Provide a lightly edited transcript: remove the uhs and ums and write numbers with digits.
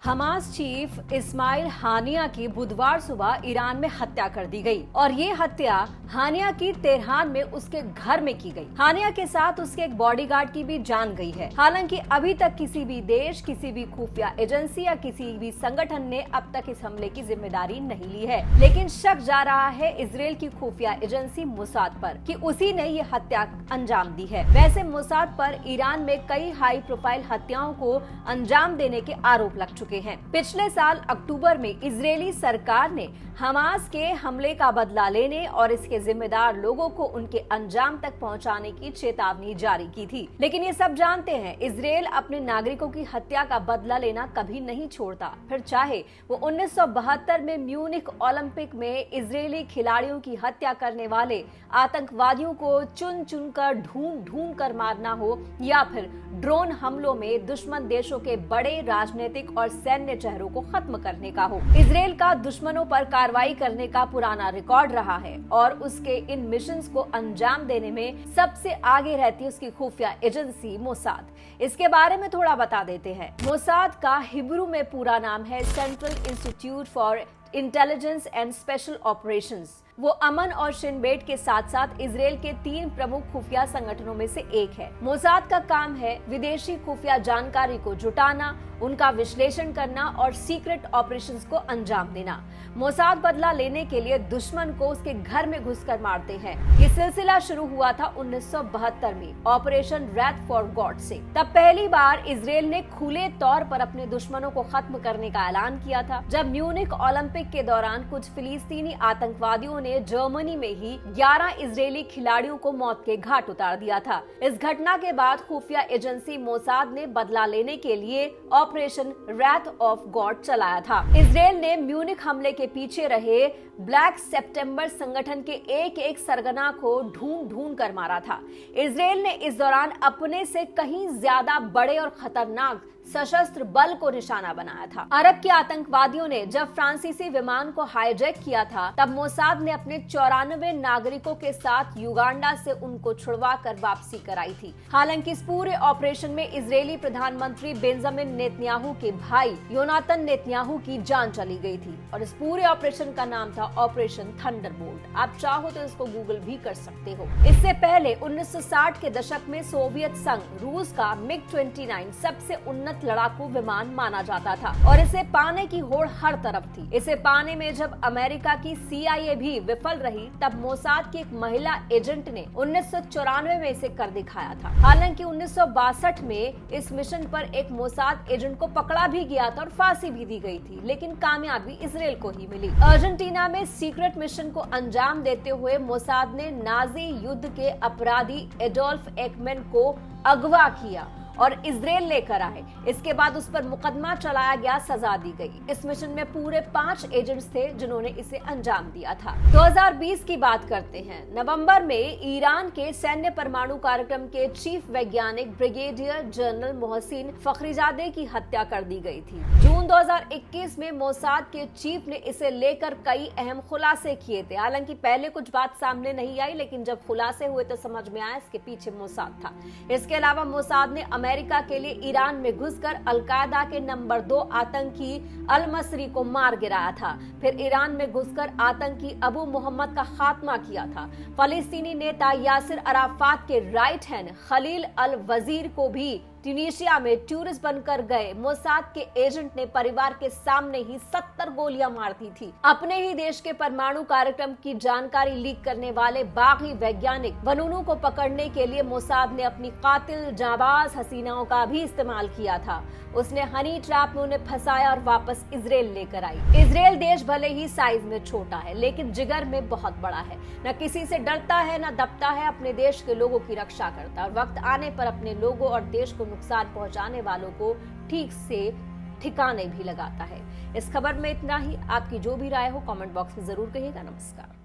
Hamas chief Ismail हानिया की बुधवार सुबह ईरान में हत्या कर दी गई और ये हत्या हानिया की तेहरान में उसके घर में की गई। हानिया के साथ उसके एक बॉडीगार्ड की भी जान गई है। हालांकि अभी तक किसी भी देश, किसी भी खुफिया एजेंसी या किसी भी संगठन ने अब तक इस हमले की जिम्मेदारी नहीं ली है, लेकिन शक जा रहा है इजरायल की खुफिया एजेंसी मोसाद पर कि उसी ने ये हत्या अंजाम दी है। वैसे मोसाद पर ईरान में कई हाई प्रोफाइल हत्याओं को अंजाम देने के आरोप लग चुके हैं। पिछले साल अक्टूबर में इजरायली सरकार ने हमास के हमले का बदला लेने और इसके जिम्मेदार लोगों को उनके अंजाम तक पहुंचाने की चेतावनी जारी की थी। लेकिन ये सब जानते हैं, इजरायल अपने नागरिकों की हत्या का बदला लेना कभी नहीं छोड़ता, फिर चाहे वो 1972 में म्यूनिख ओलंपिक में इजरायली खिलाड़ियों की हत्या करने वाले आतंकवादियों को चुन चुन कर ढूंढ कर मारना हो, या फिर ड्रोन हमलों में दुश्मन देशों के बड़े राजनीतिक और सैन्य चेहरों को खत्म करने का हो। इजरायल का दुश्मनों पर कार्रवाई करने का पुराना रिकॉर्ड रहा है और उसके इन मिशंस को अंजाम देने में सबसे आगे रहती है उसकी खुफिया एजेंसी मोसाद। इसके बारे में थोड़ा बता देते हैं। मोसाद का हिब्रू में पूरा नाम है central institute for intelligence and special operations. वो अमन और शिनबेट के साथ साथ इजरायल के 3 प्रमुख खुफिया संगठनों में से एक है। मोसाद का काम है विदेशी खुफिया जानकारी को जुटाना, उनका विश्लेषण करना और सीक्रेट ऑपरेशंस को अंजाम देना। मोसाद बदला लेने के लिए दुश्मन को उसके घर में घुसकर मारते हैं। ये सिलसिला शुरू हुआ था 1972 में ऑपरेशन रैथ फॉर गॉड से। तब पहली बार इजरायल ने खुले तौर पर अपने दुश्मनों को खत्म करने का ऐलान किया था, जब म्यूनिख ओलंपिक के दौरान कुछ फिलिस्तीनी आतंकवादियों ने जर्मनी में ही 11 इजरायली खिलाड़ियों को मौत के घाट उतार दिया था। इस घटना के बाद खुफिया एजेंसी मोसाद ने बदला लेने के लिए ऑपरेशन रैथ ऑफ गॉड चलाया था। इजरायल ने म्यूनिख हमले के पीछे रहे ब्लैक सितंबर संगठन के एक सरगना को ढूंढ कर मारा था। इजरायल ने इस दौरान अपने से कहीं ज्यादा बड़े और खतरनाक सशस्त्र बल को निशाना बनाया था। अरब के आतंकवादियों ने जब फ्रांसीसी विमान को हाईजैक किया था, तब मोसाद ने अपने 94 नागरिकों के साथ युगांडा से उनको छुड़वा कर वापसी कराई थी। हालांकि इस पूरे ऑपरेशन में इजरायली प्रधानमंत्री बेंजामिन नेतन्याहू के भाई योनातन नेतन्याहू की जान चली गई थी और इस पूरे ऑपरेशन का नाम था ऑपरेशन थंडरबोल्ट। आप चाहो तो इसको गूगल भी कर सकते हो। इससे पहले 1960 के दशक में सोवियत संघ रूस का मिग-29 सबसे उन्नत लड़ाकू विमान माना जाता था और इसे पाने की होड़ हर तरफ थी। इसे पाने में जब अमेरिका की CIA भी विफल रही, तब मोसाद की एक महिला एजेंट ने 1994 में इसे कर दिखाया था। हालांकि 1962 में इस मिशन पर एक मोसाद एजेंट को पकड़ा भी गया था और फांसी भी दी गई थी, लेकिन कामयाबी इजरायल को ही मिली। अर्जेंटीना में सीक्रेट मिशन को अंजाम देते हुए मोसाद ने नाजी युद्ध के अपराधी एडोल्फ एकमैन को अगवा किया और इजरायल लेकर आए। इसके बाद उस पर मुकदमा चलाया गया, सजा दी गई। इस मिशन में पूरे 5 एजेंट्स थे जिन्होंने इसे अंजाम दिया था। 2020 की बात करते हैं। नवंबर में ईरान के सैन्य परमाणु कार्यक्रम के चीफ वैज्ञानिक ब्रिगेडियर जनरल मोहसिन फखरीजादे की हत्या कर दी गई थी। जून 2021 में मोसाद के चीफ ने इसे लेकर कई अहम खुलासे किए थे। हालांकि पहले कुछ बात सामने नहीं आई, लेकिन जब खुलासे हुए तो समझ में आया इसके पीछे मोसाद था। इसके अलावा मोसाद ने अमेरिका के लिए ईरान में घुसकर अलकायदा के नंबर 2 आतंकी अल मसरी को मार गिराया था। फिर ईरान में घुसकर आतंकी अबू मोहम्मद का खात्मा किया था। फलस्तीनी नेता यासिर अराफात के राइट हैंड खलील अल वजीर को भी ट्यूनीशिया में टूरिस्ट बनकर गए मोसाद के एजेंट ने परिवार के सामने ही 70 गोलियां मार दी थी। अपने ही देश के परमाणु कार्यक्रम की जानकारी लीक करने वाले बागी वैज्ञानिक वनूनू को पकड़ने के लिए मोसाद ने अपनी कातिल जाबाज हसीनाओं का भी इस्तेमाल किया था। उसने हनी ट्रैप में उन्हें फंसाया और वापस इजरायल लेकर आई। इजरायल देश भले ही साइज में छोटा है, लेकिन जिगर में बहुत बड़ा है। न किसी से डरता है, न दबता है, अपने देश के लोगों की रक्षा करता है और वक्त आने पर अपने लोगों और देश को नुकसान पहुंचाने वालों को ठीक से ठिकाने भी लगाता है। इस खबर में इतना ही। आपकी जो भी राय हो कमेंट बॉक्स में जरूर कहिएगा। नमस्कार।